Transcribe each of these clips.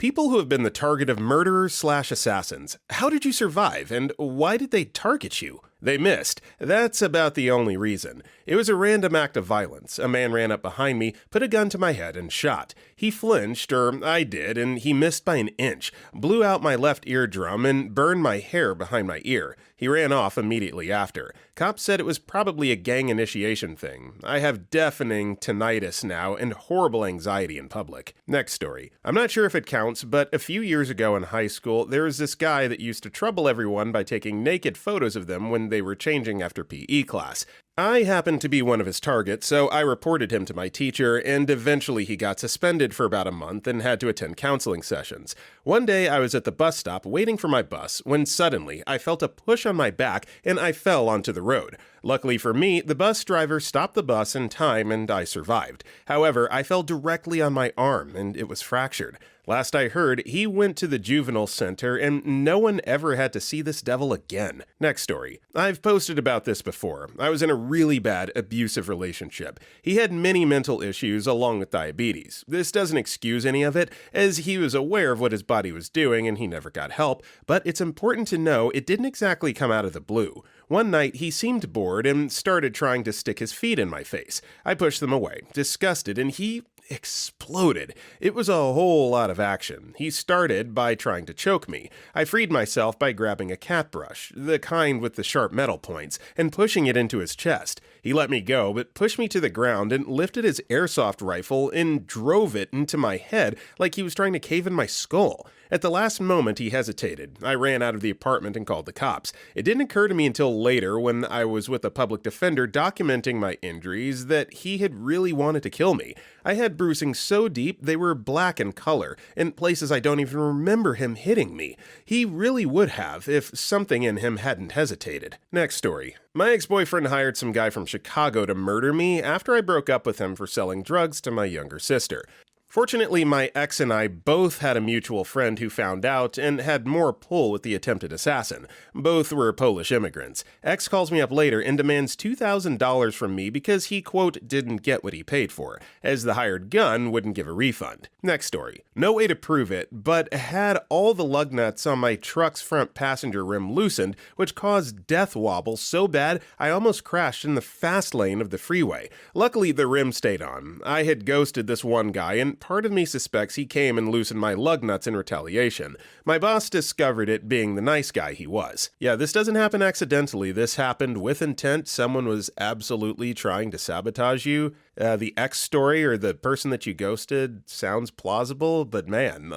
People who have been the target of murderers/assassins. How did you survive, and why did they target you? They missed. That's about the only reason. It was a random act of violence. A man ran up behind me, put a gun to my head, and shot. He flinched, or I did, and he missed by an inch, blew out my left eardrum, and burned my hair behind my ear. He ran off immediately after. Cops said it was probably a gang initiation thing. I have deafening tinnitus now and horrible anxiety in public. Next story. I'm not sure if it counts, but a few years ago in high school, there was this guy that used to trouble everyone by taking naked photos of them when they were changing after PE class. I happened to be one of his targets, so I reported him to my teacher, and eventually he got suspended for about a month and had to attend counseling sessions. One day I was at the bus stop waiting for my bus when suddenly I felt a push on my back and I fell onto the road. Luckily for me, the bus driver stopped the bus in time and I survived. However, I fell directly on my arm and it was fractured. Last I heard, he went to the juvenile center and no one ever had to see this devil again. Next story. I've posted about this before. I was in a really bad, abusive relationship. He had many mental issues along with diabetes. This doesn't excuse any of it, as he was aware of what his body was doing and he never got help, but it's important to know it didn't exactly come out of the blue. One night, he seemed bored and started trying to stick his feet in my face. I pushed them away, disgusted, and he exploded. It was a whole lot of action. He started by trying to choke me. I freed myself by grabbing a cat brush, the kind with the sharp metal points, and pushing it into his chest. He let me go, but pushed me to the ground and lifted his airsoft rifle and drove it into my head like he was trying to cave in my skull. At the last moment, he hesitated. I ran out of the apartment and called the cops. It didn't occur to me until later, when I was with a public defender documenting my injuries, that he had really wanted to kill me. I had bruising so deep they were black in color, in places I don't even remember him hitting me. He really would have if something in him hadn't hesitated. Next story. My ex-boyfriend hired some guy from Chicago to murder me after I broke up with him for selling drugs to my younger sister. Fortunately, my ex and I both had a mutual friend who found out and had more pull with the attempted assassin. Both were Polish immigrants. Ex calls me up later and demands $2,000 from me because he, quote, didn't get what he paid for, as the hired gun wouldn't give a refund. Next story. No way to prove it, but had all the lug nuts on my truck's front passenger rim loosened, which caused death wobble so bad I almost crashed in the fast lane of the freeway. Luckily, the rim stayed on. I had ghosted this one guy, and part of me suspects he came and loosened my lug nuts in retaliation. My boss discovered it, being the nice guy he was. Yeah, this doesn't happen accidentally. This happened with intent. Someone was absolutely trying to sabotage you. The ex story or the person that you ghosted sounds plausible, but man,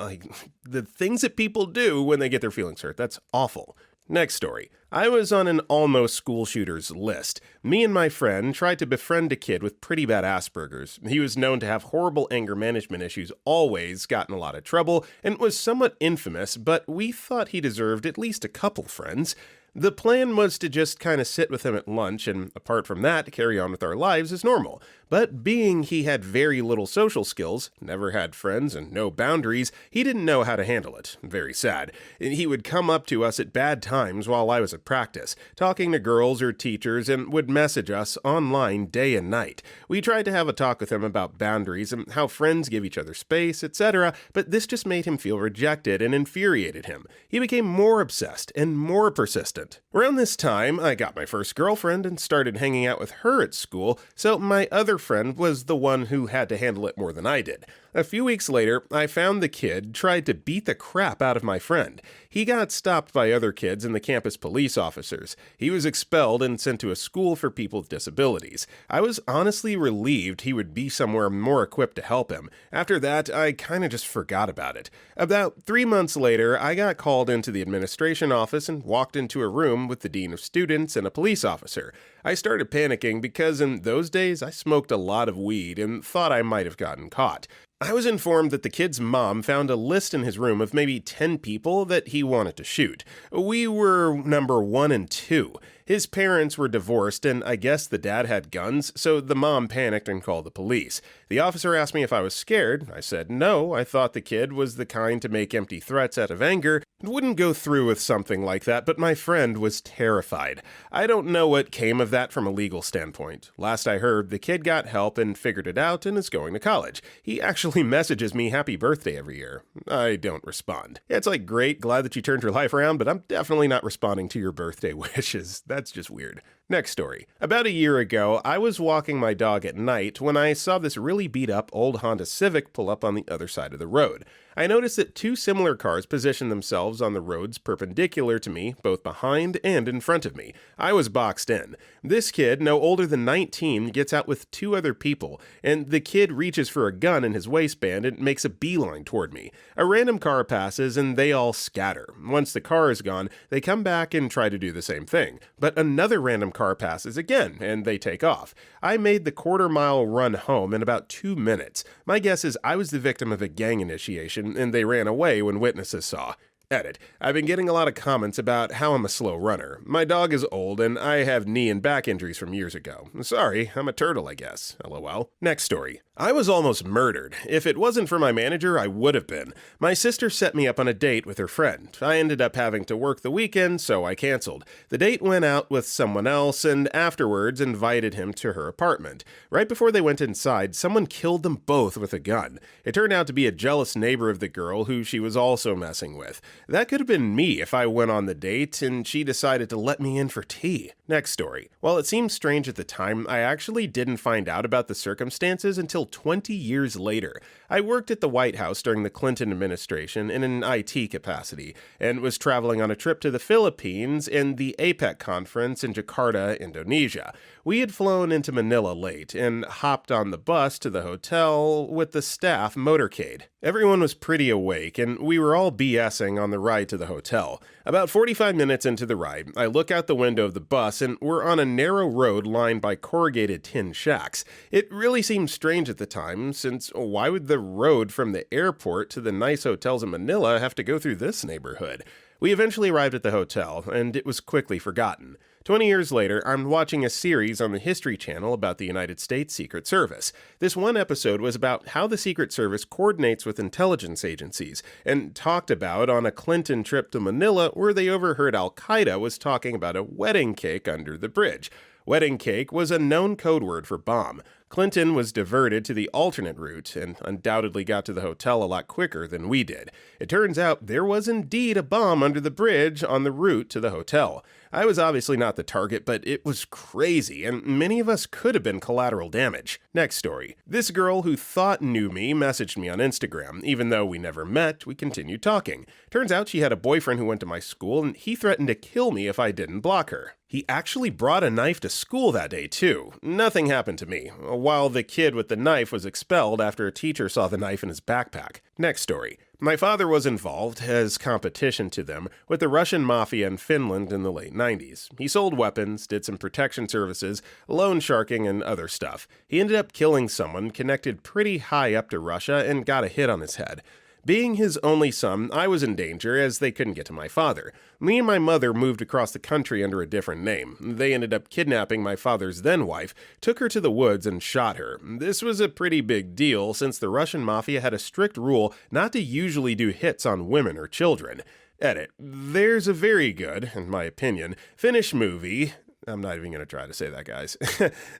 the things that people do when they get their feelings hurt, that's awful. Next story. I was on an almost school shooters list. Me and my friend tried to befriend a kid with pretty bad Asperger's. He was known to have horrible anger management issues, always got in a lot of trouble, and was somewhat infamous, but we thought he deserved at least a couple friends. The plan was to just kind of sit with him at lunch and, apart from that, carry on with our lives as normal. But being he had very little social skills, never had friends, and no boundaries, he didn't know how to handle it. Very sad. He would come up to us at bad times while I was at practice, talking to girls or teachers, and would message us online day and night. We tried to have a talk with him about boundaries and how friends give each other space, etc., but this just made him feel rejected and infuriated him. He became more obsessed and more persistent. Around this time, I got my first girlfriend and started hanging out with her at school, so my other friend was the one who had to handle it more than I did. A few weeks later, I found the kid tried to beat the crap out of my friend. He got stopped by other kids and the campus police officers. He was expelled and sent to a school for people with disabilities. I was honestly relieved he would be somewhere more equipped to help him. After that, I kinda just forgot about it. About 3 months later, I got called into the administration office and walked into a room with the dean of students and a police officer. I started panicking because in those days I smoked a lot of weed and thought I might have gotten caught. I was informed that the kid's mom found a list in his room of maybe 10 people that he wanted to shoot. We were number 1 and 2. His parents were divorced, and I guess the dad had guns, so the mom panicked and called the police. The officer asked me if I was scared. I said no, I thought the kid was the kind to make empty threats out of anger and wouldn't go through with something like that, but my friend was terrified. I don't know what came of that from a legal standpoint. Last I heard, the kid got help and figured it out and is going to college. He actually messages me happy birthday every year. I don't respond. Yeah, it's like, great, glad that you turned your life around, but I'm definitely not responding to your birthday wishes. That's just weird. Next story. About a year ago, I was walking my dog at night when I saw this really beat up old Honda Civic pull up on the other side of the road. I noticed that two similar cars positioned themselves on the roads perpendicular to me, both behind and in front of me. I was boxed in. This kid, no older than 19, gets out with two other people, and the kid reaches for a gun in his waistband and makes a beeline toward me. A random car passes and they all scatter. Once the car is gone, they come back and try to do the same thing. But another random car passes again, and they take off. I made the quarter-mile run home in about 2 minutes. My guess is I was the victim of a gang initiation, and they ran away when witnesses saw. Edit. I've been getting a lot of comments about how I'm a slow runner. My dog is old, and I have knee and back injuries from years ago. Sorry, I'm a turtle, I guess. LOL. Next story. I was almost murdered. If it wasn't for my manager, I would have been. My sister set me up on a date with her friend. I ended up having to work the weekend, so I canceled. The date went out with someone else, and afterwards invited him to her apartment. Right before they went inside, someone killed them both with a gun. It turned out to be a jealous neighbor of the girl who she was also messing with. That could have been me if I went on the date and she decided to let me in for tea. Next story. While it seemed strange at the time, I actually didn't find out about the circumstances until 20 years later. I worked at the White House during the Clinton administration in an IT capacity and was traveling on a trip to the Philippines and the APEC conference in Jakarta, Indonesia. We had flown into Manila late and hopped on the bus to the hotel with the staff motorcade. Everyone was pretty awake and we were all BSing on the ride to the hotel. About 45 minutes into the ride, I look out the window of the bus and we're on a narrow road lined by corrugated tin shacks. It really seemed strange at the time, since why would the road from the airport to the nice hotels in Manila have to go through this neighborhood? We eventually arrived at the hotel, and it was quickly forgotten. 20 years later, I'm watching a series on the History Channel about the United States Secret Service. This one episode was about how the Secret Service coordinates with intelligence agencies, and talked about on a Clinton trip to Manila where they overheard Al-Qaeda was talking about a wedding cake under the bridge. Wedding cake was a known code word for bomb. Clinton was diverted to the alternate route and undoubtedly got to the hotel a lot quicker than we did. It turns out there was indeed a bomb under the bridge on the route to the hotel. I was obviously not the target, but it was crazy, and many of us could have been collateral damage. Next story. This girl who thought knew me messaged me on Instagram. Even though we never met, we continued talking. Turns out she had a boyfriend who went to my school, and he threatened to kill me if I didn't block her. He actually brought a knife to school that day, too. Nothing happened to me, while the kid with the knife was expelled after a teacher saw the knife in his backpack. Next story. My father was involved, as competition to them, with the Russian mafia in Finland in the late 90s. He sold weapons, did some protection services, loan sharking, and other stuff. He ended up killing someone connected pretty high up to Russia and got a hit on his head. Being his only son, I was in danger as they couldn't get to my father. Me and my mother moved across the country under a different name. They ended up kidnapping my father's then-wife, took her to the woods, and shot her. This was a pretty big deal since the Russian mafia had a strict rule not to usually do hits on women or children. Edit. There's a very good, in my opinion, Finnish movie. I'm not even going to try to say that, guys,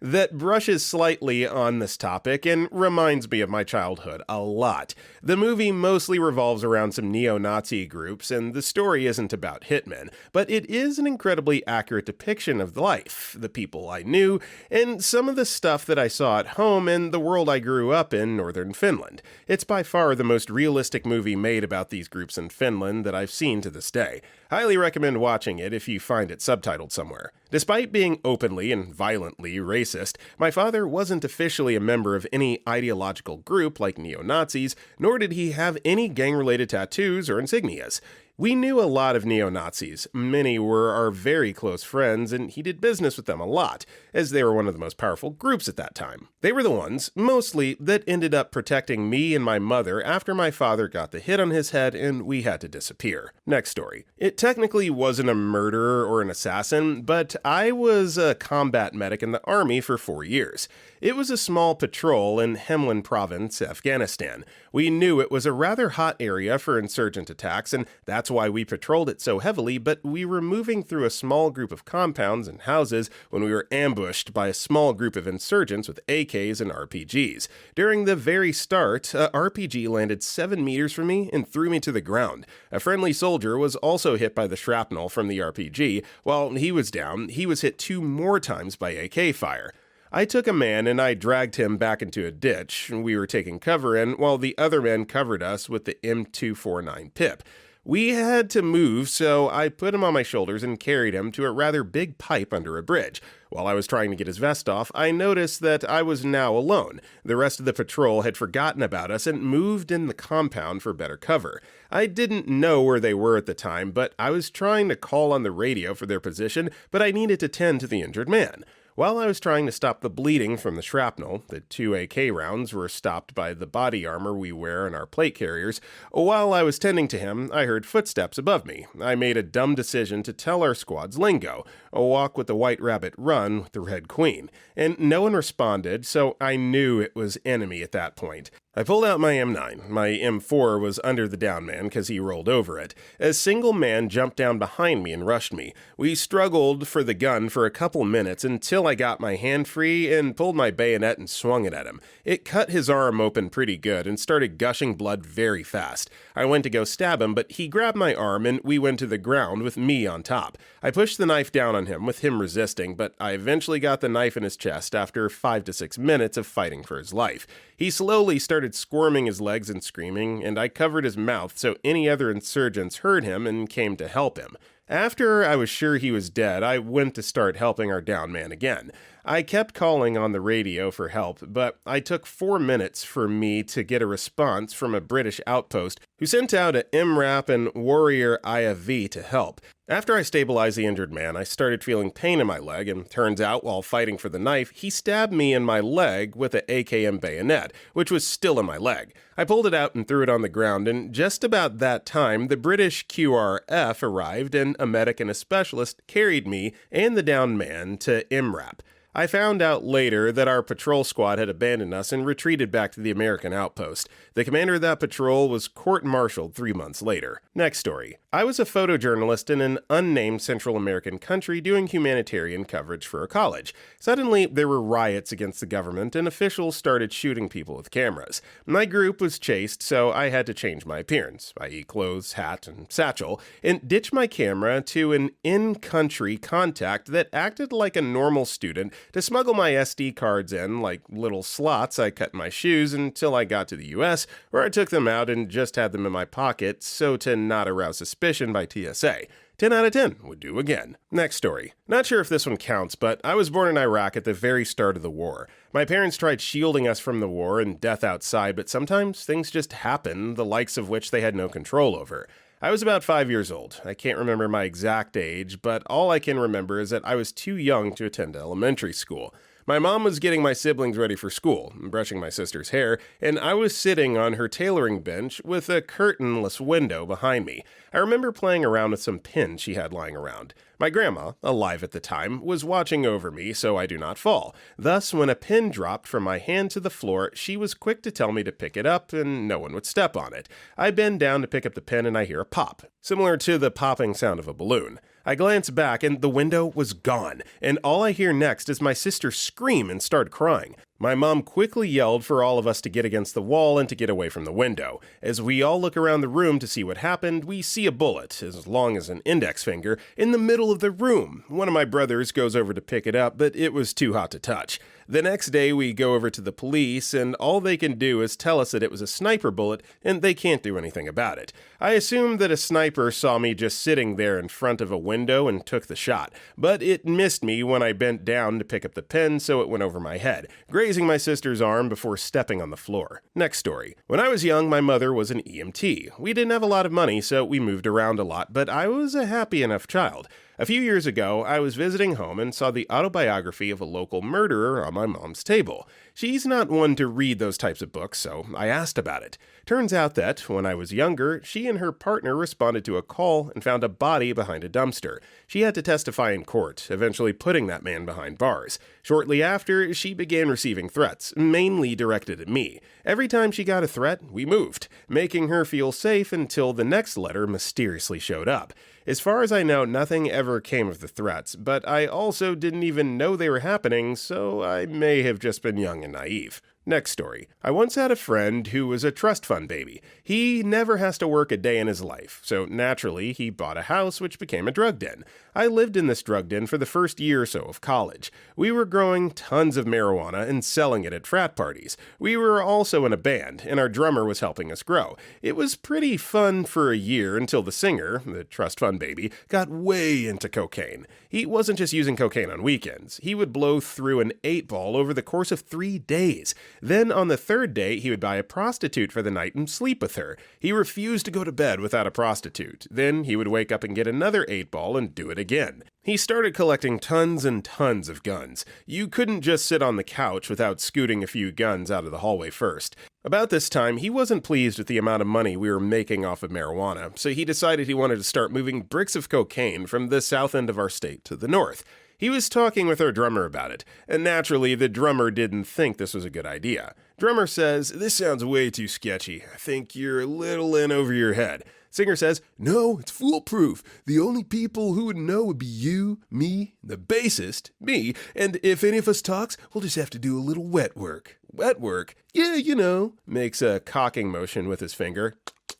that brushes slightly on this topic and reminds me of my childhood a lot. The movie mostly revolves around some neo-Nazi groups, and the story isn't about hitmen, but it is an incredibly accurate depiction of life, the people I knew, and some of the stuff that I saw at home and the world I grew up in northern Finland. It's by far the most realistic movie made about these groups in Finland that I've seen to this day. Highly recommend watching it if you find it subtitled somewhere. Despite being openly and violently racist, my father wasn't officially a member of any ideological group like neo-Nazis, nor did he have any gang-related tattoos or insignias. We knew a lot of neo-Nazis. Many were our very close friends, and he did business with them a lot, as they were one of the most powerful groups at that time. They were the ones, mostly, that ended up protecting me and my mother after my father got the hit on his head and we had to disappear. Next story. It technically wasn't a murderer or an assassin, but I was a combat medic in the army for 4 years. It was a small patrol in Helmand Province, Afghanistan. We knew it was a rather hot area for insurgent attacks, and that's why we patrolled it so heavily, but we were moving through a small group of compounds and houses when we were ambushed by a small group of insurgents with AKs and RPGs. During the very start, a RPG landed 7 meters from me and threw me to the ground. A friendly soldier was also hit by the shrapnel from the RPG. While he was down, he was hit 2 more times by AK fire. I took a man and I dragged him back into a ditch we were taking cover in, while the other men covered us with the M249 PIP. We had to move, so I put him on my shoulders and carried him to a rather big pipe under a bridge. While I was trying to get his vest off, I noticed that I was now alone. The rest of the patrol had forgotten about us and moved in the compound for better cover. I didn't know where they were at the time, but I was trying to call on the radio for their position, but I needed to tend to the injured man. While I was trying to stop the bleeding from the shrapnel, the 2 AK rounds were stopped by the body armor we wear in our plate carriers. While I was tending to him, I heard footsteps above me. I made a dumb decision to tell our squad's lingo, a walk with the white rabbit, run with the red queen. And no one responded, so I knew it was enemy at that point. I pulled out my M9. My M4 was under the down man because he rolled over it. A single man jumped down behind me and rushed me. We struggled for the gun for a couple minutes until I got my hand free and pulled my bayonet and swung it at him. It cut his arm open pretty good and started gushing blood very fast. I went to go stab him, but he grabbed my arm and we went to the ground with me on top. I pushed the knife down on him with him resisting, but I eventually got the knife in his chest after 5 to 6 minutes of fighting for his life. He slowly started squirming his legs and screaming, and I covered his mouth so any other insurgents heard him and came to help him. After I was sure he was dead, I went to start helping our down man again. I kept calling on the radio for help, but it took 4 minutes for me to get a response from a British outpost who sent out an MRAP and Warrior IFV to help. After I stabilized the injured man, I started feeling pain in my leg, and turns out, while fighting for the knife, he stabbed me in my leg with an AKM bayonet, which was still in my leg. I pulled it out and threw it on the ground, and just about that time, the British QRF arrived, and a medic and a specialist carried me and the downed man to MRAP. I found out later that our patrol squad had abandoned us and retreated back to the American outpost. The commander of that patrol was court-martialed 3 months later. Next story. I was a photojournalist in an unnamed Central American country doing humanitarian coverage for a college. Suddenly, there were riots against the government and officials started shooting people with cameras. My group was chased, so I had to change my appearance, i.e. clothes, hat, and satchel, and ditch my camera to an in-country contact that acted like a normal student to smuggle my SD cards in like little slots I cut in my shoes until I got to the US, where I took them out and just had them in my pocket so to not arouse suspicion by TSA. 10 out of 10 would do again. Next story. Not sure if this one counts, but I was born in Iraq at the very start of the war. My parents tried shielding us from the war and death outside, but sometimes things just happen, the likes of which they had no control over. I was about 5 years old. I can't remember my exact age, but all I can remember is that I was too young to attend elementary school. My mom was getting my siblings ready for school, brushing my sister's hair, and I was sitting on her tailoring bench with a curtainless window behind me. I remember playing around with some pins she had lying around. My grandma, alive at the time, was watching over me so I do not fall. Thus, when a pin dropped from my hand to the floor, she was quick to tell me to pick it up and no one would step on it. I bend down to pick up the pin and I hear a pop, similar to the popping sound of a balloon. I glance back and the window was gone, and all I hear next is my sister scream and start crying. My mom quickly yelled for all of us to get against the wall and to get away from the window. As we all look around the room to see what happened, we see a bullet, as long as an index finger, in the middle of the room. One of my brothers goes over to pick it up, but it was too hot to touch. The next day we go over to the police, and all they can do is tell us that it was a sniper bullet, and they can't do anything about it. I assumed that a sniper saw me just sitting there in front of a window and took the shot, but it missed me when I bent down to pick up the pen, so it went over my head. Great grazing my sister's arm before stepping on the floor. Next story. When I was young, my mother was an EMT. We didn't have a lot of money, so we moved around a lot, but I was a happy enough child. A few years ago, I was visiting home and saw the autobiography of a local murderer on my mom's table. She's not one to read those types of books, so I asked about it. Turns out that, when I was younger, she and her partner responded to a call and found a body behind a dumpster. She had to testify in court, eventually putting that man behind bars. Shortly after, she began receiving threats, mainly directed at me. Every time she got a threat, we moved, making her feel safe until the next letter mysteriously showed up. As far as I know, nothing ever came of the threats, but I also didn't even know they were happening, so I may have just been young and naive. Next story. I once had a friend who was a trust fund baby. He never has to work a day in his life, so naturally he bought a house which became a drug den. I lived in this drug den for the first year or so of college. We were growing tons of marijuana and selling it at frat parties. We were also in a band, and our drummer was helping us grow. It was pretty fun for a year until the singer, the trust fund baby, got way into cocaine. He wasn't just using cocaine on weekends. He would blow through an 8-ball over the course of 3 days. Then on the third day, he would buy a prostitute for the night and sleep with her. He refused to go to bed without a prostitute. Then he would wake up and get another 8-ball and do it again. He started collecting tons and tons of guns. You couldn't just sit on the couch without scooting a few guns out of the hallway first. About this time, he wasn't pleased with the amount of money we were making off of marijuana, so he decided he wanted to start moving bricks of cocaine from the south end of our state to the north. He was talking with our drummer about it, and naturally the drummer didn't think this was a good idea. Drummer says, "This sounds way too sketchy. I think you're a little in over your head." Singer says, "No, it's foolproof. The only people who would know would be you, me, the bassist, me, and if any of us talks, we'll just have to do a little wet work." Wet work? Yeah, you know, makes a cocking motion with his finger.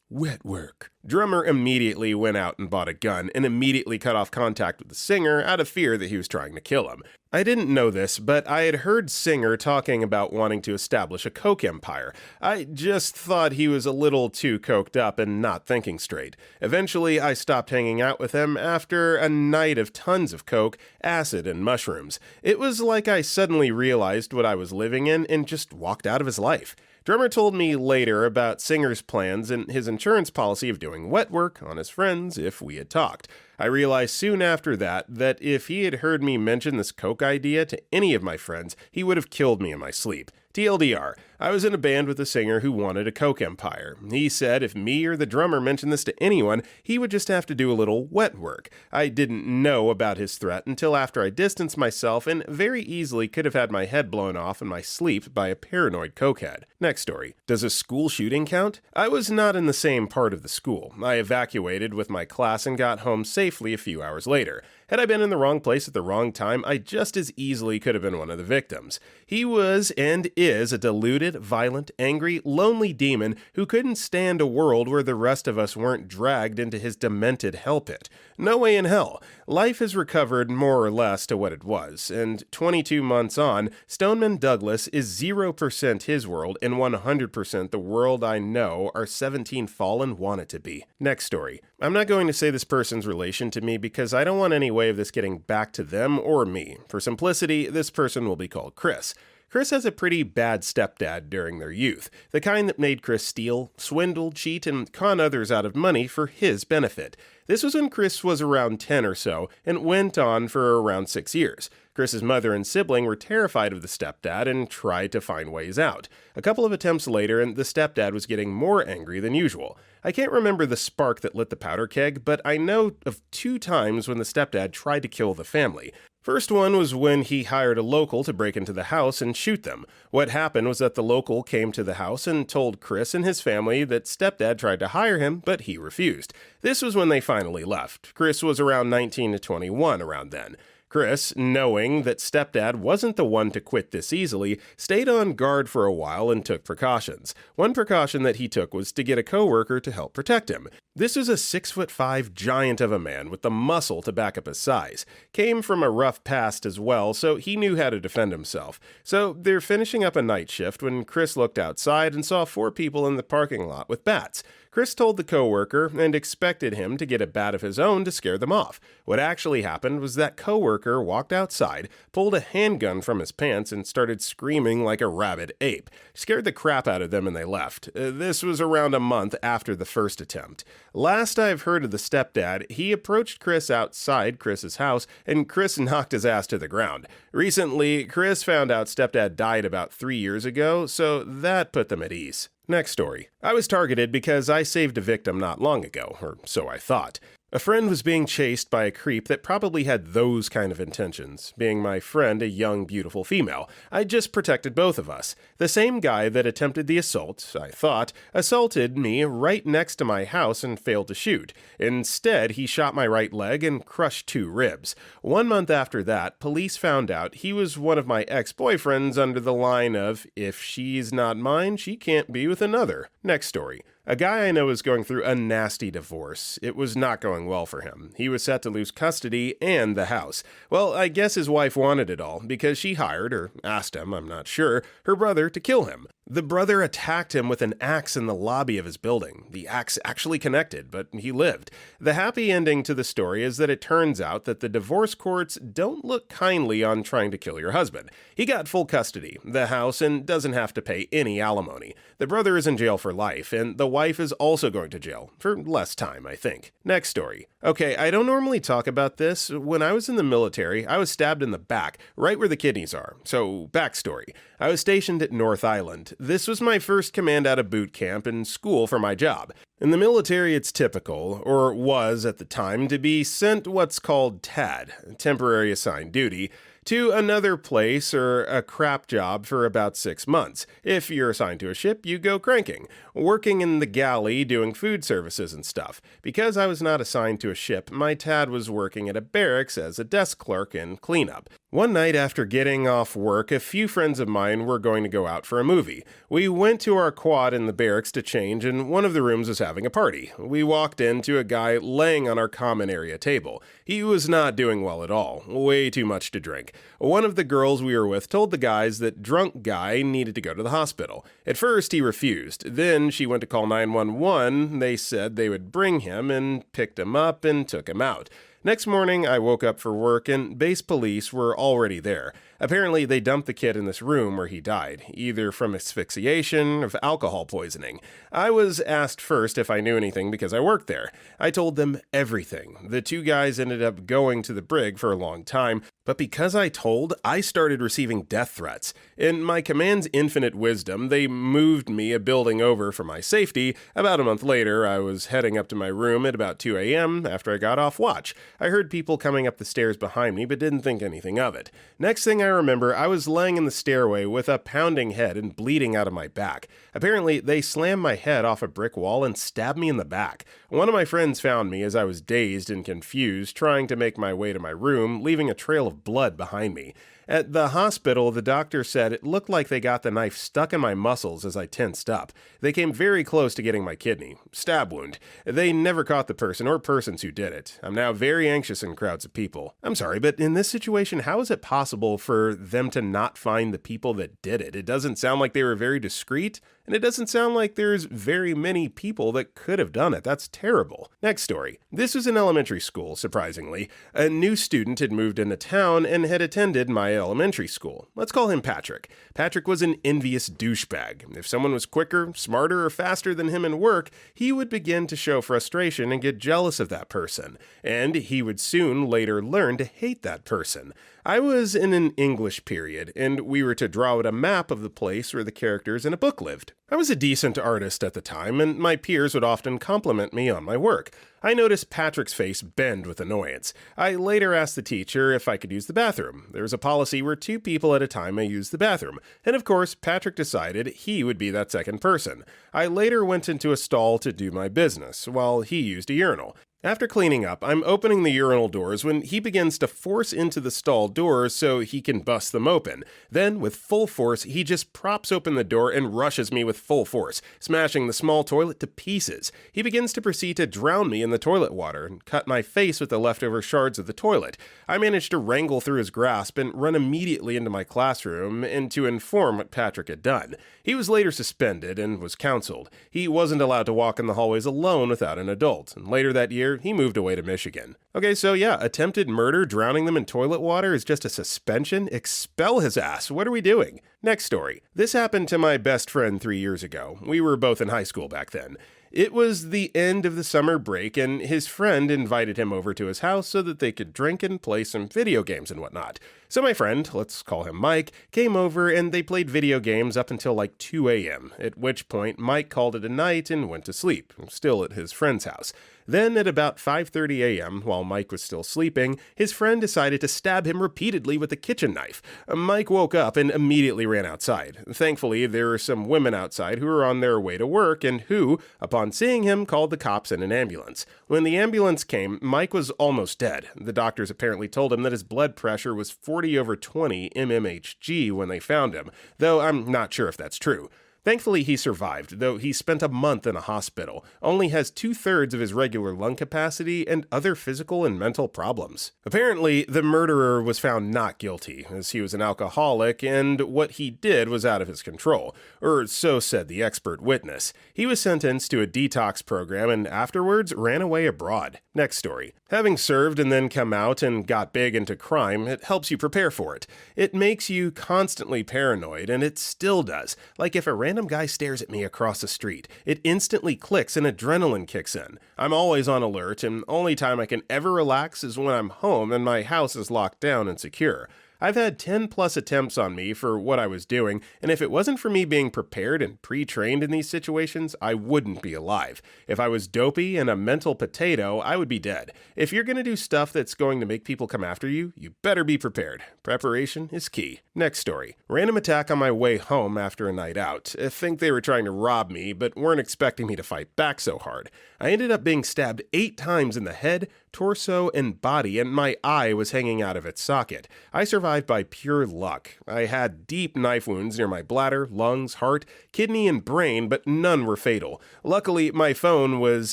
Wet work. Drummer immediately went out and bought a gun and immediately cut off contact with the singer out of fear that he was trying to kill him. I didn't know this, but I had heard Singer talking about wanting to establish a coke empire. I just thought he was a little too coked up and not thinking straight. Eventually, I stopped hanging out with him after a night of tons of coke, acid, and mushrooms. It was like I suddenly realized what I was living in and just walked out of his life. Drummer told me later about Singer's plans and his insurance policy of doing wet work on his friends if we had talked. I realized soon after that if he had heard me mention this coke idea to any of my friends, he would have killed me in my sleep. TLDR, I was in a band with a singer who wanted a coke empire. He said if me or the drummer mentioned this to anyone, he would just have to do a little wet work. I didn't know about his threat until after I distanced myself and very easily could have had my head blown off in my sleep by a paranoid cokehead. Next story. Does a school shooting count? I was not in the same part of the school. I evacuated with my class and got home safely a few hours later. Had I been in the wrong place at the wrong time, I just as easily could have been one of the victims. He was and is a deluded, violent, angry, lonely demon who couldn't stand a world where the rest of us weren't dragged into his demented hell pit. No way in hell. Life has recovered more or less to what it was, and 22 months on, Stoneman Douglas is 0% his world and 100% the world I know our 17 fallen want it to be. Next story. I'm not going to say this person's relation to me because I don't want any way of this getting back to them or me. For simplicity, this person will be called Chris. Chris has a pretty bad stepdad during their youth, the kind that made Chris steal, swindle, cheat, and con others out of money for his benefit. This was when Chris was around 10 or so, and went on for around 6 years. Chris's mother and sibling were terrified of the stepdad and tried to find ways out. A couple of attempts later, and the stepdad was getting more angry than usual. I can't remember the spark that lit the powder keg, but I know of 2 times when the stepdad tried to kill the family. First one was when he hired a local to break into the house and shoot them. What happened was that the local came to the house and told Chris and his family that stepdad tried to hire him, but he refused. This was when they finally left. Chris was around 19 to 21 around then. Chris, knowing that stepdad wasn't the one to quit this easily, stayed on guard for a while and took precautions. One precaution that he took was to get a coworker to help protect him. This was a 6'5" giant of a man with the muscle to back up his size. Came from a rough past as well, so he knew how to defend himself. So they're finishing up a night shift when Chris looked outside and saw 4 people in the parking lot with bats. Chris told the coworker and expected him to get a bat of his own to scare them off. What actually happened was that coworker walked outside, pulled a handgun from his pants, and started screaming like a rabid ape. Scared the crap out of them and they left. This was around a month after the first attempt. Last I've heard of the stepdad, he approached Chris outside Chris's house, and Chris knocked his ass to the ground. Recently, Chris found out stepdad died about 3 years ago, so that put them at ease. Next story. I was targeted because I saved a victim not long ago, or so I thought. A friend was being chased by a creep that probably had those kind of intentions. Being my friend a young, beautiful female, I just protected both of us. The same guy that attempted the assault, I thought, assaulted me right next to my house and failed to shoot. Instead, he shot my right leg and crushed 2 ribs. 1 month after that, police found out he was one of my ex-boyfriends under the line of, "If she's not mine, she can't be with another." Next story. A guy I know is going through a nasty divorce. It was not going well for him. He was set to lose custody and the house. Well, I guess his wife wanted it all, because she hired, or asked him, I'm not sure, her brother to kill him. The brother attacked him with an axe in the lobby of his building. The axe actually connected, but he lived. The happy ending to the story is that it turns out that the divorce courts don't look kindly on trying to kill your husband. He got full custody, the house, and doesn't have to pay any alimony. The brother is in jail for life, and the wife is also going to jail, for less time, I think. Next story. Okay, I don't normally talk about this. When I was in the military, I was stabbed in the back, right where the kidneys are. So, backstory. I was stationed at North Island. This was my first command out of boot camp and school for my job. In the military, it's typical, or was at the time, to be sent what's called TAD, temporary assigned duty, to another place or a crap job for about 6 months. If you're assigned to a ship, you go cranking, working in the galley doing food services and stuff. Because I was not assigned to a ship, my Tad was working at a barracks as a desk clerk and cleanup. One night after getting off work, a few friends of mine were going to go out for a movie. We went to our quad in the barracks to change, and one of the rooms was having a party. We walked into a guy laying on our common area table. He was not doing well at all, way too much to drink. One of the girls we were with told the guys that drunk guy needed to go to the hospital. At first, he refused. Then she went to call 911. They said they would bring him and picked him up and took him out. Next morning, I woke up for work and base police were already there. Apparently, they dumped the kid in this room where he died, either from asphyxiation or alcohol poisoning. I was asked first if I knew anything because I worked there. I told them everything. The 2 guys ended up going to the brig for a long time, but because I told, I started receiving death threats. In my command's infinite wisdom, they moved me a building over for my safety. About a month later, I was heading up to my room at about 2 a.m. after I got off watch. I heard people coming up the stairs behind me, but didn't think anything of it. Next thing I remember, I was laying in the stairway with a pounding head and bleeding out of my back. Apparently, they slammed my head off a brick wall and stabbed me in the back. One of my friends found me as I was dazed and confused, trying to make my way to my room, leaving a trail of blood behind me. At the hospital, the doctor said it looked like they got the knife stuck in my muscles as I tensed up. They came very close to getting my kidney. Stab wound. They never caught the person or persons who did it. I'm now very anxious in crowds of people. I'm sorry, but in this situation, how is it possible for them to not find the people that did it? It doesn't sound like they were very discreet, and it doesn't sound like there's very many people that could have done it. That's terrible. Next story. This was in elementary school, surprisingly. A new student had moved into town and had attended my elementary school. Let's call him Patrick. Patrick was an envious douchebag. If someone was quicker, smarter, or faster than him in work, he would begin to show frustration and get jealous of that person. And he would soon later learn to hate that person. I was in an English period, and we were to draw out a map of the place where the characters in a book lived. I was a decent artist at the time, and my peers would often compliment me on my work. I noticed Patrick's face bend with annoyance. I later asked the teacher if I could use the bathroom. There was a policy where 2 people at a time may use the bathroom, and of course, Patrick decided he would be that second person. I later went into a stall to do my business, while he used a urinal. After cleaning up, I'm opening the urinal doors when he begins to force into the stall doors so he can bust them open. Then, with full force, he just props open the door and rushes me with full force, smashing the small toilet to pieces. He begins to proceed to drown me in the toilet water and cut my face with the leftover shards of the toilet. I managed to wrangle through his grasp and run immediately into my classroom and to inform what Patrick had done. He was later suspended and was counseled. He wasn't allowed to walk in the hallways alone without an adult, and later that year, he moved away to Michigan. Okay, so yeah, attempted murder, drowning them in toilet water is just a suspension? Expel his ass. What are we doing? Next story. This happened to my best friend 3 years ago. We were both in high school back then. It was the end of the summer break, and his friend invited him over to his house so that they could drink and play some video games and whatnot. So my friend, let's call him Mike, came over and they played video games up until like 2 a.m., at which point Mike called it a night and went to sleep, still at his friend's house. Then at about 5:30 a.m., while Mike was still sleeping, his friend decided to stab him repeatedly with a kitchen knife. Mike woke up and immediately ran outside. Thankfully, there were some women outside who were on their way to work and who, upon seeing him, called the cops and an ambulance. When the ambulance came, Mike was almost dead. The doctors apparently told him that his blood pressure was 40/20 mmHg when they found him, though I'm not sure if that's true. Thankfully, he survived, though he spent a month in a hospital, only has 2/3 of his regular lung capacity, and other physical and mental problems. Apparently, the murderer was found not guilty, as he was an alcoholic, and what he did was out of his control, or so said the expert witness. He was sentenced to a detox program and afterwards ran away abroad. Next story. Having served and then come out and got big into crime, it helps you prepare for it. It makes you constantly paranoid, and it still does. Like if a random guy stares at me across the street, it instantly clicks and adrenaline kicks in. I'm always on alert, and only time I can ever relax is when I'm home and my house is locked down and secure. I've had 10 plus attempts on me for what I was doing, and if it wasn't for me being prepared and pre-trained in these situations, I wouldn't be alive. If I was dopey and a mental potato, I would be dead. If you're gonna do stuff that's going to make people come after you, you better be prepared. Preparation is key. Next story. Random attack on my way home after a night out. I think they were trying to rob me, but weren't expecting me to fight back so hard. I ended up being stabbed 8 times in the head, torso, and body, and my eye was hanging out of its socket. I survived by pure luck. I had deep knife wounds near my bladder, lungs, heart, kidney, and brain, but none were fatal. Luckily, my phone was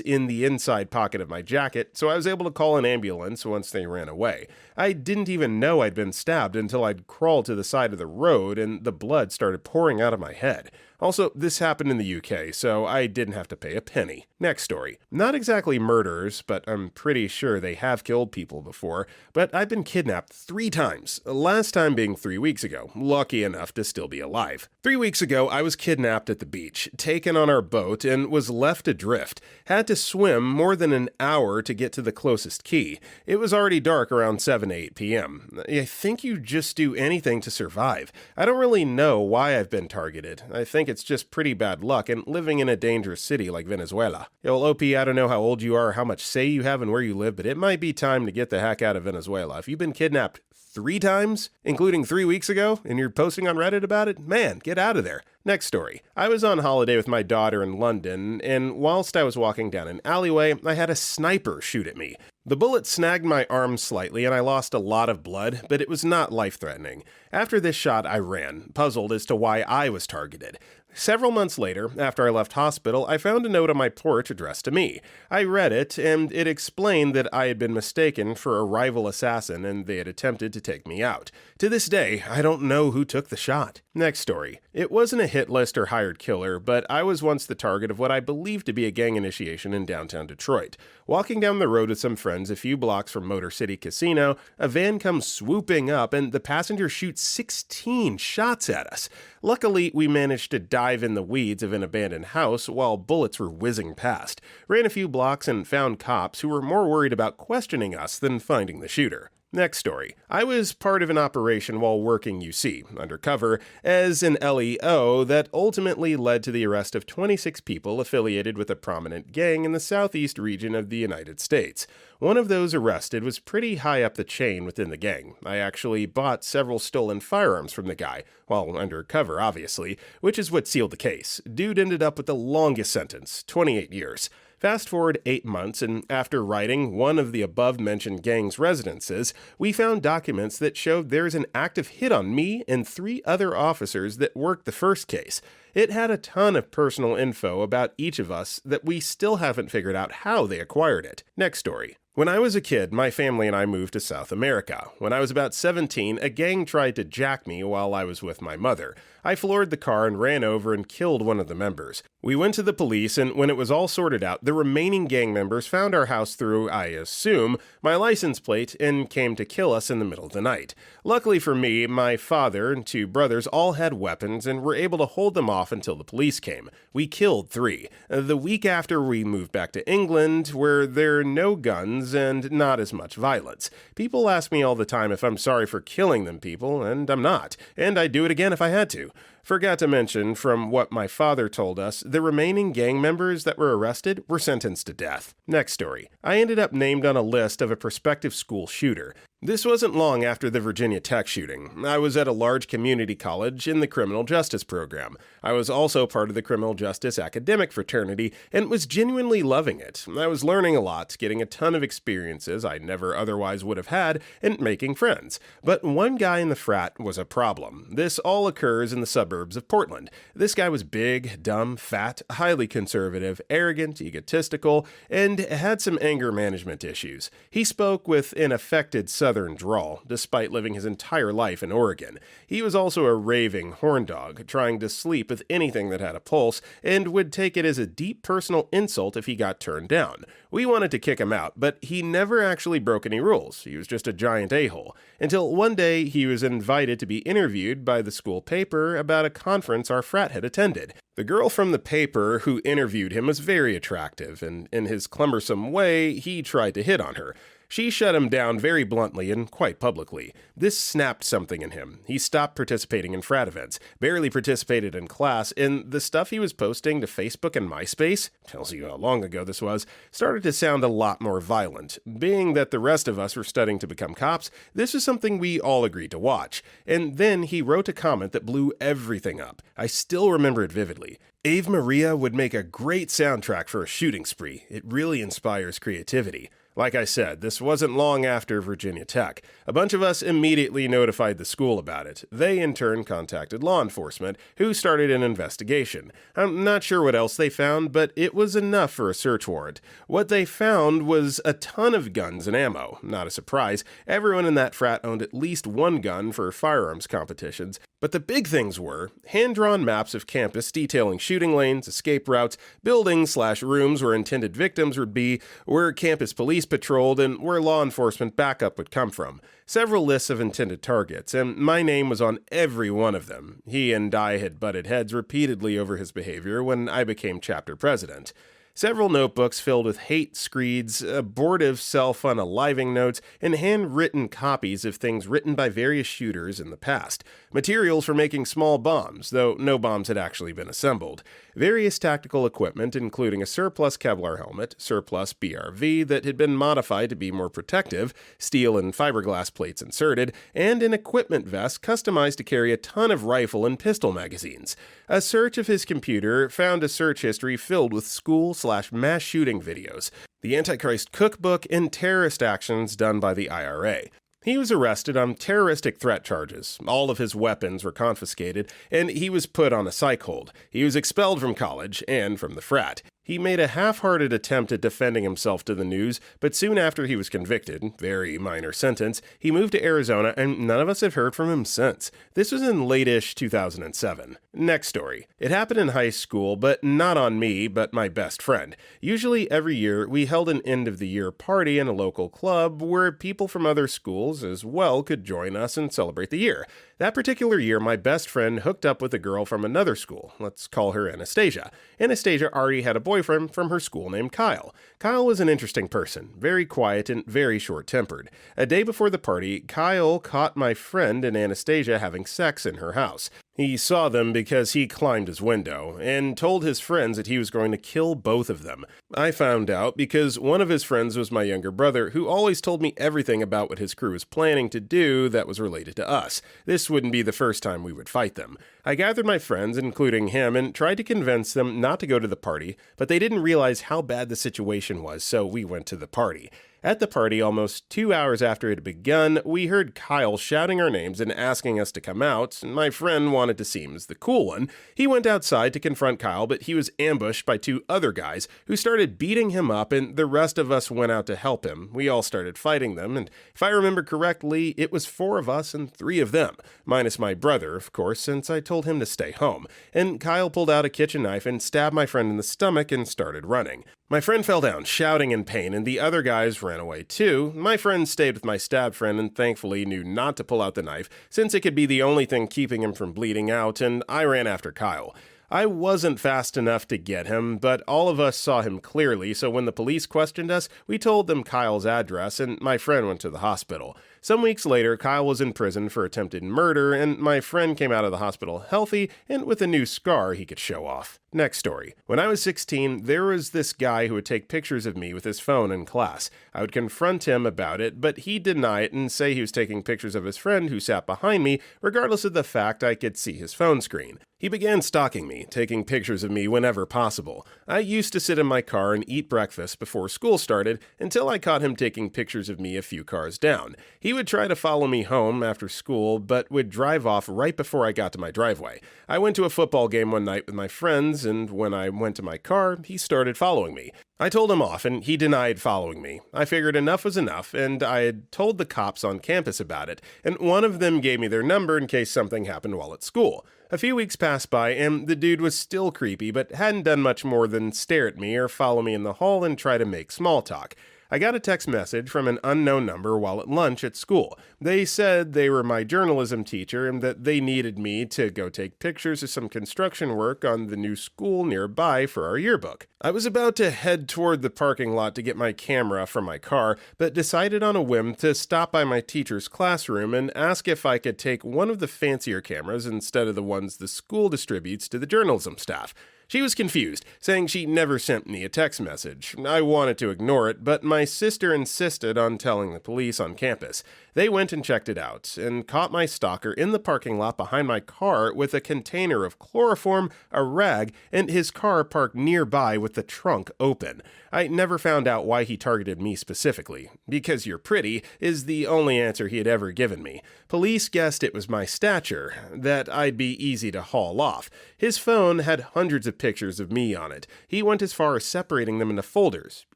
in the inside pocket of my jacket, so I was able to call an ambulance once they ran away. I didn't even know I'd been stabbed until I'd crawled to the side of the road and the blood started pouring out of my head. Also, this happened in the UK, so I didn't have to pay a penny. Next story. Not exactly murderers, but I'm pretty sure they have killed people before, but I've been kidnapped 3 times, last time being 3 weeks ago, lucky enough to still be alive. 3 weeks ago, I was kidnapped at the beach, taken on our boat, and was left adrift. Had to swim more than an hour to get to the closest quay. It was already dark around 7 to 8 p.m. I think you just do anything to survive. I don't really know why I've been targeted. I think it's just pretty bad luck and living in a dangerous city like Venezuela. Yo, OP, I don't know how old you are or how much say you have and where you live, but it might be time to get the heck out of Venezuela. If you've been kidnapped 3 times, including 3 weeks ago, and you're posting on Reddit about it, man, get out of there. Next story. I was on holiday with my daughter in London, and whilst I was walking down an alleyway, I had a sniper shoot at me. The bullet snagged my arm slightly, and I lost a lot of blood, but it was not life-threatening. After this shot, I ran, puzzled as to why I was targeted. Several months later, after I left hospital, I found a note on my porch addressed to me. I read it, and it explained that I had been mistaken for a rival assassin and they had attempted to take me out. To this day, I don't know who took the shot. Next story. It wasn't a hit list or hired killer, but I was once the target of what I believe to be a gang initiation in downtown Detroit. Walking down the road with some friends a few blocks from Motor City Casino, a van comes swooping up and the passenger shoots 16 shots at us. Luckily, we managed to dive in the weeds of an abandoned house while bullets were whizzing past. Ran a few blocks and found cops who were more worried about questioning us than finding the shooter. Next story. I was part of an operation while working UC, undercover, as an LEO that ultimately led to the arrest of 26 people affiliated with a prominent gang in the southeast region of the United States. One of those arrested was pretty high up the chain within the gang. I actually bought several stolen firearms from the guy, while undercover obviously, which is what sealed the case. Dude ended up with the longest sentence, 28 years. Fast forward 8 months, and after writing one of the above mentioned gang's residences, we found documents that showed there's an active hit on me and 3 other officers that worked the first case. It had a ton of personal info about each of us that we still haven't figured out how they acquired it. Next story. When I was a kid, my family and I moved to South America. When I was about 17, a gang tried to jack me while I was with my mother. I floored the car and ran over and killed one of the members. We went to the police, and when it was all sorted out, the remaining gang members found our house through, I assume, my license plate and came to kill us in the middle of the night. Luckily for me, my father and 2 brothers all had weapons and were able to hold them off until the police came. We killed 3. The week after, we moved back to England, where there are no guns and not as much violence. People ask me all the time if I'm sorry for killing them people, and I'm not. And I'd do it again if I had to. Forgot to mention, from what my father told us, the remaining gang members that were arrested were sentenced to death. Next story. I ended up named on a list of a prospective school shooter. This wasn't long after the Virginia Tech shooting. I was at a large community college in the criminal justice program. I was also part of the criminal justice academic fraternity and was genuinely loving it. I was learning a lot, getting a ton of experiences I never otherwise would have had, and making friends. But one guy in the frat was a problem. This all occurs in the suburbs of Portland. This guy was big, dumb, fat, highly conservative, arrogant, egotistical, and had some anger management issues. He spoke with an affected Southern drawl, despite living his entire life in Oregon. He was also a raving horn dog, trying to sleep with anything that had a pulse, and would take it as a deep personal insult if he got turned down. We wanted to kick him out, but he never actually broke any rules. He was just a giant a-hole. Until one day he was invited to be interviewed by the school paper about a conference our frat had attended. The girl from the paper who interviewed him was very attractive, and in his cumbersome way, he tried to hit on her. She shut him down very bluntly and quite publicly. This snapped something in him. He stopped participating in frat events, barely participated in class, and the stuff he was posting to Facebook and MySpace, tells you how long ago this was, started to sound a lot more violent. Being that the rest of us were studying to become cops, this was something we all agreed to watch. And then he wrote a comment that blew everything up. I still remember it vividly. Ave Maria would make a great soundtrack for a shooting spree. It really inspires creativity. Like I said, this wasn't long after Virginia Tech. A bunch of us immediately notified the school about it. They in turn contacted law enforcement, who started an investigation. I'm not sure what else they found, but it was enough for a search warrant. What they found was a ton of guns and ammo. Not a surprise. Everyone in that frat owned at least one gun for firearms competitions. But the big things were hand-drawn maps of campus detailing shooting lanes, escape routes, buildings/rooms where intended victims would be, where campus police patrolled, and where law enforcement backup would come from. Several lists of intended targets, and my name was on every one of them. He and I had butted heads repeatedly over his behavior when I became chapter president. Several notebooks filled with hate screeds, abortive self-unaliving notes, and handwritten copies of things written by various shooters in the past. Materials for making small bombs, though no bombs had actually been assembled. Various tactical equipment, including a surplus Kevlar helmet, surplus BRV that had been modified to be more protective, steel and fiberglass plates inserted, and an equipment vest customized to carry a ton of rifle and pistol magazines. A search of his computer found a search history filled with school/mass shooting videos, the Antichrist cookbook, and terrorist actions done by the IRA. He was arrested on terroristic threat charges. All of his weapons were confiscated, and he was put on a psych hold. He was expelled from college and from the frat. He made a half-hearted attempt at defending himself to the news, but soon after he was convicted, very minor sentence, he moved to Arizona, and none of us have heard from him since. This was in late-ish 2007. Next story. It happened in high school, but not on me, but my best friend. Usually every year, we held an end-of-the-year party in a local club where people from other schools as well could join us and celebrate the year. That particular year, my best friend hooked up with a girl from another school. Let's call her Anastasia. Anastasia already had a boyfriend from her school named Kyle. Kyle was an interesting person, very quiet and very short-tempered. A day before the party, Kyle caught my friend and Anastasia having sex in her house. He saw them because he climbed his window and told his friends that he was going to kill both of them. I found out because one of his friends was my younger brother, who always told me everything about what his crew was planning to do that was related to us. This wouldn't be the first time we would fight them. I gathered my friends, including him, and tried to convince them not to go to the party, but they didn't realize how bad the situation was, so we went to the party. At the party, almost 2 hours after it had begun, we heard Kyle shouting our names and asking us to come out, and my friend wanted to seem as the cool one. He went outside to confront Kyle, but he was ambushed by 2 other guys who started beating him up, and the rest of us went out to help him. We all started fighting them, and if I remember correctly, it was 4 of us and 3 of them, minus my brother, of course, since I told him to stay home. And Kyle pulled out a kitchen knife and stabbed my friend in the stomach and started running. My friend fell down, shouting in pain, and the other guys ran away too. My friend stayed with my stabbed friend and thankfully knew not to pull out the knife, since it could be the only thing keeping him from bleeding out, and I ran after Kyle. I wasn't fast enough to get him, but all of us saw him clearly, so when the police questioned us, we told them Kyle's address, and my friend went to the hospital. Some weeks later, Kyle was in prison for attempted murder, and my friend came out of the hospital healthy and with a new scar he could show off. Next story. When I was 16, there was this guy who would take pictures of me with his phone in class. I would confront him about it, but he'd deny it and say he was taking pictures of his friend who sat behind me, regardless of the fact I could see his phone screen. He began stalking me, taking pictures of me whenever possible. I used to sit in my car and eat breakfast before school started until I caught him taking pictures of me a few cars down. He would try to follow me home after school, but would drive off right before I got to my driveway. I went to a football game one night with my friends, and when I went to my car, he started following me. I told him off, and he denied following me. I figured enough was enough, and I had told the cops on campus about it, and one of them gave me their number in case something happened while at school. A few weeks passed by, and the dude was still creepy, but hadn't done much more than stare at me or follow me in the hall and try to make small talk. I got a text message from an unknown number while at lunch at school. They said they were my journalism teacher and that they needed me to go take pictures of some construction work on the new school nearby for our yearbook. I was about to head toward the parking lot to get my camera from my car, but decided on a whim to stop by my teacher's classroom and ask if I could take one of the fancier cameras instead of the ones the school distributes to the journalism staff. She was confused, saying she never sent me a text message. I wanted to ignore it, but my sister insisted on telling the police on campus. They went and checked it out, and caught my stalker in the parking lot behind my car with a container of chloroform, a rag, and his car parked nearby with the trunk open. I never found out why he targeted me specifically. Because you're pretty is the only answer he had ever given me. Police guessed it was my stature, that I'd be easy to haul off. His phone had hundreds of pictures of me on it. He went as far as separating them into folders,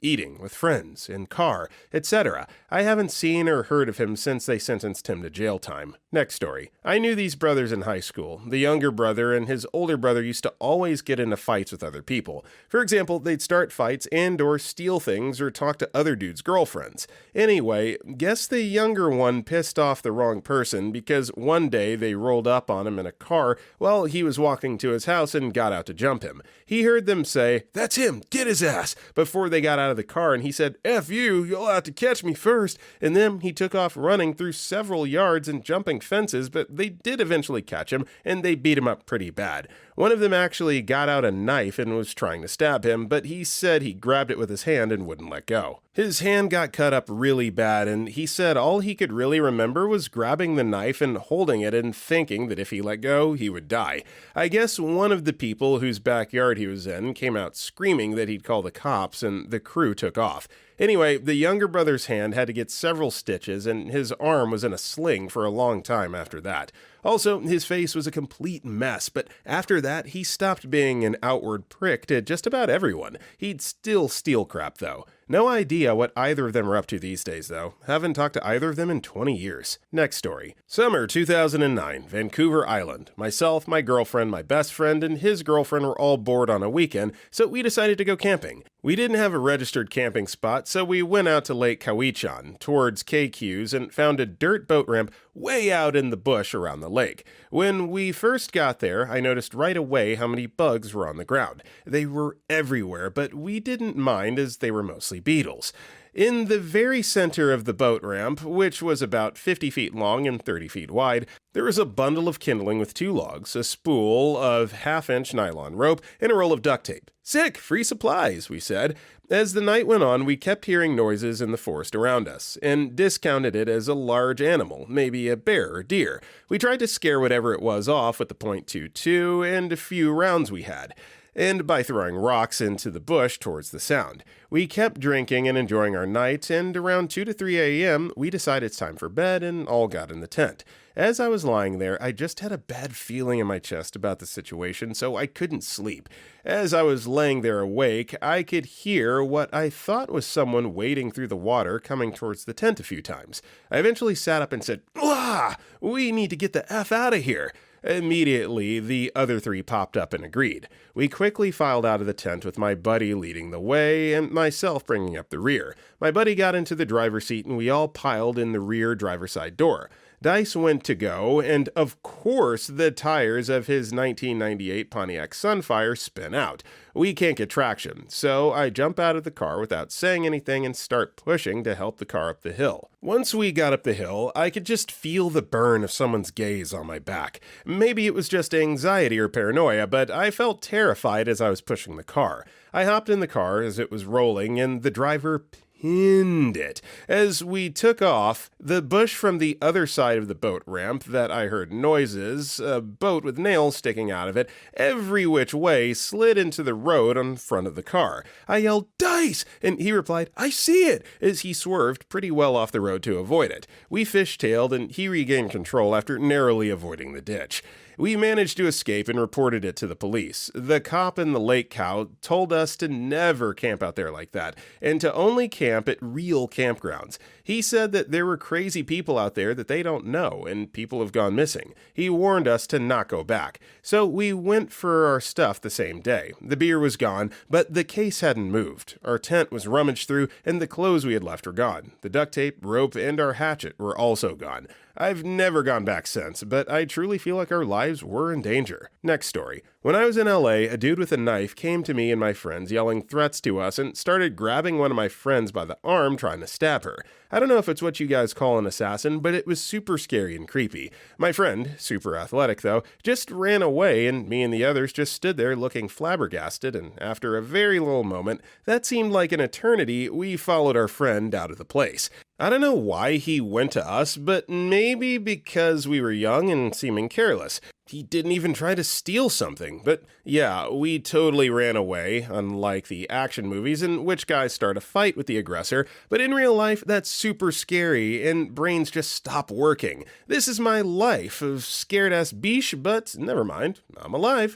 eating, with friends, in car, etc. I haven't seen or heard of him since they sentenced him to jail time. Next story. I knew these brothers in high school. The younger brother and his older brother used to always get into fights with other people. For example, they'd start fights and or steal things or talk to other dudes' girlfriends. Anyway, guess the younger one pissed off the wrong person because one day they rolled up on him in a car while he was walking to his house and got out to jump him. He heard them say, "That's him, get his ass," before they got out of the car, and he said, "F you, you'll have to catch me first." And then he took off running through several yards and jumping fences, but they did eventually catch him, and they beat him up pretty bad. One of them actually got out a knife and was trying to stab him, but he said he grabbed it with his hand and wouldn't let go. His hand got cut up really bad, and he said all he could really remember was grabbing the knife and holding it and thinking that if he let go, he would die. I guess one of the people whose backyard he was in came out screaming that he'd call the cops, and the crew took off. Anyway, the younger brother's hand had to get several stitches, and his arm was in a sling for a long time after that. Also, his face was a complete mess, but after that, he stopped being an outward prick to just about everyone. He'd still steal crap, though. No idea what either of them are up to these days, though. Haven't talked to either of them in 20 years. Next story. Summer 2009, Vancouver Island. Myself, my girlfriend, my best friend, and his girlfriend were all bored on a weekend, so we decided to go camping. We didn't have a registered camping spot, so we went out to Lake Cowichan, towards KQ's, and found a dirt boat ramp way out in the bush around the lake. When we first got there, I noticed right away how many bugs were on the ground. They were everywhere, but we didn't mind as they were mostly beetles. In the very center of the boat ramp, which was about 50 feet long and 30 feet wide, there was a bundle of kindling with 2 logs, a spool of half-inch nylon rope, and a roll of duct tape. "Sick! Free supplies," we said. As the night went on, we kept hearing noises in the forest around us, and discounted it as a large animal, maybe a bear or deer. We tried to scare whatever it was off with the .22 and a few rounds we had, and by throwing rocks into the bush towards the sound. We kept drinking and enjoying our night, and around 2 to 3 a.m., we decided it's time for bed and all got in the tent. As I was lying there, I just had a bad feeling in my chest about the situation, so I couldn't sleep. As I was laying there awake, I could hear what I thought was someone wading through the water coming towards the tent a few times. I eventually sat up and said, "Ah, we need to get the F out of here." Immediately, the other 3 popped up and agreed. We quickly filed out of the tent with my buddy leading the way and myself bringing up the rear. My buddy got into the driver's seat and we all piled in the rear driver's side door. Dice went to go, and of course the tires of his 1998 Pontiac Sunfire spin out. We can't get traction, so I jump out of the car without saying anything and start pushing to help the car up the hill. Once we got up the hill, I could just feel the burn of someone's gaze on my back. Maybe it was just anxiety or paranoia, but I felt terrified as I was pushing the car. I hopped in the car as it was rolling, and the driver pinned it. As we took off, the bush from the other side of the boat ramp that I heard noises, a boat with nails sticking out of it, every which way slid into the road in front of the car. I yelled, "Dice!" and he replied, "I see it," as he swerved pretty well off the road to avoid it. We fishtailed and he regained control after narrowly avoiding the ditch. We managed to escape and reported it to the police. The cop in the lake cow told us to never camp out there like that, and to only camp at real campgrounds. He said that there were crazy people out there that they don't know, and people have gone missing. He warned us to not go back. So we went for our stuff the same day. The beer was gone, but the case hadn't moved. Our tent was rummaged through, and the clothes we had left were gone. The duct tape, rope, and our hatchet were also gone. I've never gone back since, but I truly feel like our lives were in danger. Next story. When I was in LA, a dude with a knife came to me and my friends yelling threats to us and started grabbing one of my friends by the arm trying to stab her. I don't know if it's what you guys call an assassin, but it was super scary and creepy. My friend, super athletic though, just ran away and me and the others just stood there looking flabbergasted, and after a very little moment, that seemed like an eternity, we followed our friend out of the place. I don't know why he went to us, but maybe because we were young and seeming careless. He didn't even try to steal something, but yeah, we totally ran away, unlike the action movies in which guys start a fight with the aggressor, but in real life, that's super scary and brains just stop working. This is my life of scared-ass biche, but never mind, I'm alive.